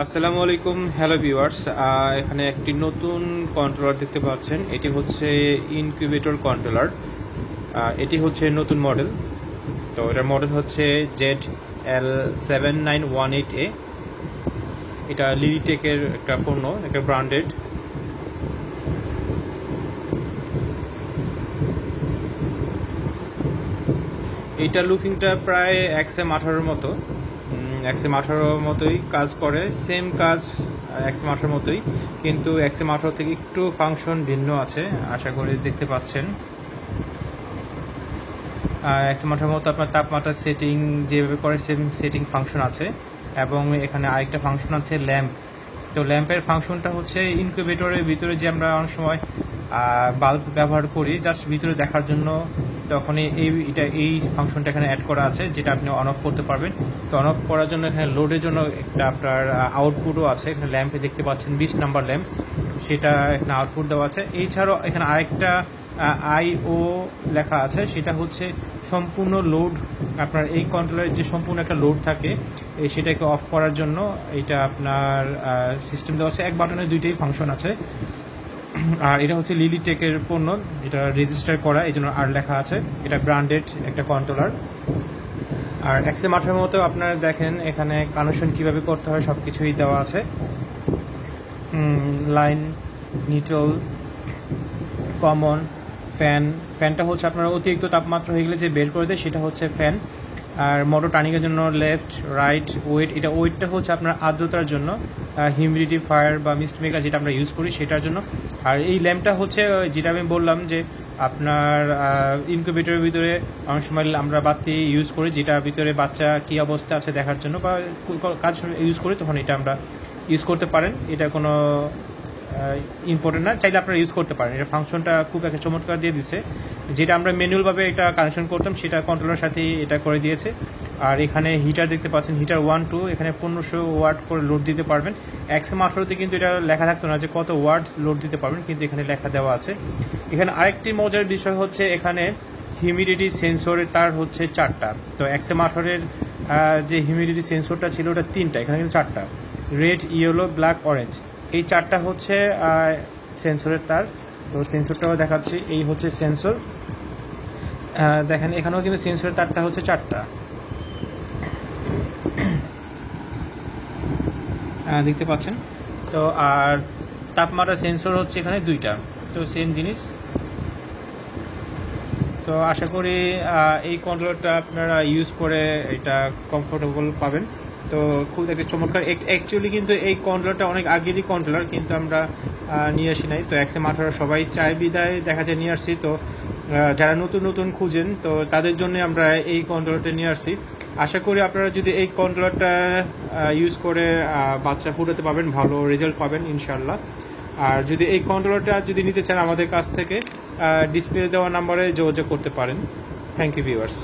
আসসালামু আলাইকুম, hello viewers. এখানে একটি নতুন কন্ট্রোলার দেখতে পাচ্ছেন। এটি হচ্ছে ইনকিউবেটর কন্ট্রোলার। এটি হচ্ছে নতুন মডেল। তো এটার মডেল হচ্ছে ZL7918A। এটা লিলিটেকের একটা পণ্য, একটা ব্র্যান্ডেড। এইটা লুকিংটা প্রায় XM18 মতো, XM18 মতোই কাজ করে, সেম কাজ XM18 মতোই, কিন্তু XM18 থেকে একটু ফাংশন ভিন্ন আছে, আশা করি দেখতে পাচ্ছেন। XM18 মতো আপনার তাপমাত্রা সেটিং যেভাবে করে সেম সেটিং ফাংশন আছে, এবং এখানে আরেকটা ফাংশন আছে ল্যাম্প। তো ল্যাম্পের ফাংশনটা হচ্ছে ইনকিউবেটরের ভিতরে যে আমরা অনেক সময় বাল্ব ব্যবহার করি জাস্ট ভিতরে দেখার জন্য, তখনই এই ফাংশনটা এখানে অ্যাড করা আছে, যেটা আপনি অন অফ করতে পারবেন। তো অন অফ করার জন্য এখানে লোডের জন্য একটা আপনার আউটপুটও আছে। এখানে ল্যাম্পে দেখতে পাচ্ছেন 20 নাম্বার ল্যাম্প, সেটা এখানে আউটপুট দেওয়া আছে। এছাড়াও এখানে আরেকটা IO লেখা আছে, সেটা হচ্ছে সম্পূর্ণ লোড। আপনার এই কন্ট্রোলারের যে সম্পূর্ণ একটা লোড থাকে, সেটাকে অফ করার জন্য এটা আপনার সিস্টেম দেওয়া আছে। এক বাটনে দুইটাই ফাংশন আছে। আর এটা হচ্ছে লিলিটেকের পণ্য, এটা রেজিস্টার করা, এই জন্য আর লেখা আছে। এটা ব্র্যান্ডেড একটা কন্ট্রোলার। আর XM18 মতো আপনারা দেখেন এখানে কানেকশন কিভাবে করতে হয় সব কিছুই দেওয়া আছে। লাইন, নিউট্রাল, কমন, ফ্যানটা হচ্ছে আপনার অতিরিক্ত তাপমাত্রা হয়ে গেলে যে বের করে দেয় সেটা হচ্ছে ফ্যান। আর মোটর টার্নিংয়ের জন্য লেফট, রাইট, ওয়েট। ওয়েটটা হচ্ছে আপনার আর্দ্রতার জন্য, হিউমিডিটি ফায়ার বা মিস্ট মেকার যেটা আমরা ইউজ করি সেটার জন্য। আর এই ল্যাম্পটা হচ্ছে যেটা আমি বললাম যে আপনার ইনকিউবেটরের ভিতরে অনেক সময় আমরা বাতি ইউজ করি, যেটা ভিতরে বাচ্চা কী অবস্থা আছে দেখার জন্য, বা কাজ ইউজ করি, তখন এটা আমরা ইউজ করতে পারেন। এটা কোনো ইম্পর্টেন্ট না, চাইলে আপনারা ইউজ করতে পারেন। এটা ফাংশনটা খুব একটা চমৎকার দিয়ে দিচ্ছে, যেটা আমরা ম্যানুয়ালভাবে এটা কানেকশন করতাম সেটা কন্ট্রোলার সাথেই এটা করে দিয়েছে। আর এখানে হিটার দেখতে পাচ্ছেন, হিটার 1, 2, এখানে 1500 ওয়াট করে লোড দিতে পারবেন। XM18 কিন্তু এটা লেখা থাকতো না যে কত ওয়াট লোড দিতে পারবেন, কিন্তু এখানে লেখা দেওয়া আছে। এখানে আরেকটি মজার বিষয় হচ্ছে এখানে হিউমিডিটি সেন্সরের তার হচ্ছে 4টা। তো XM18 যে হিউমিডিটি সেন্সরটা ছিল ওটা 3টা, এখানে কিন্তু 4টা, রেড, ইয়েলো, ব্ল্যাক, অরেঞ্জ। এই 4টা হচ্ছে সেন্সরের তার। তো সেন্সরটাও দেখাচ্ছি, এই হচ্ছে সেন্সর। দেখেন এখানেও কিন্তু সেন্সরের তারটা হচ্ছে 4টা, দেখতে পাচ্ছেন। তো আর তাপমাত্রা সেন্সর হচ্ছে এখানে 2টা, তো সেম জিনিস। তো আশা করি এই কন্ট্রোলারটা আপনারা ইউজ করে এটা কমফোর্টেবল পাবেন। তো খুব একটা চমৎকার। অ্যাকচুয়ালি কিন্তু এই কন্ট্রোলারটা অনেক আগেরই কন্ট্রোলার, কিন্তু আমরা নিয়ে আসি নাই। তো XM18 সবাই চায় বিদায় দেখা যায় নিয়ে আসছি। তো যারা নতুন নতুন খুঁজেন তো তাদের জন্য আমরা এই কন্ট্রোলারটা নিয়ে আসছি। আশা করি আপনারা যদি এই কন্ট্রোলারটা ইউজ করে বাচ্চা ফুটাতে পাবেন, ভালো রেজাল্ট পাবেন ইনশাল্লাহ। আর যদি এই কন্ট্রোলারটা যদি নিতে চান আমাদের কাছ থেকে ডিসপ্লে দেওয়া নাম্বারে যোগাযোগ করতে পারেন। Thank you viewers.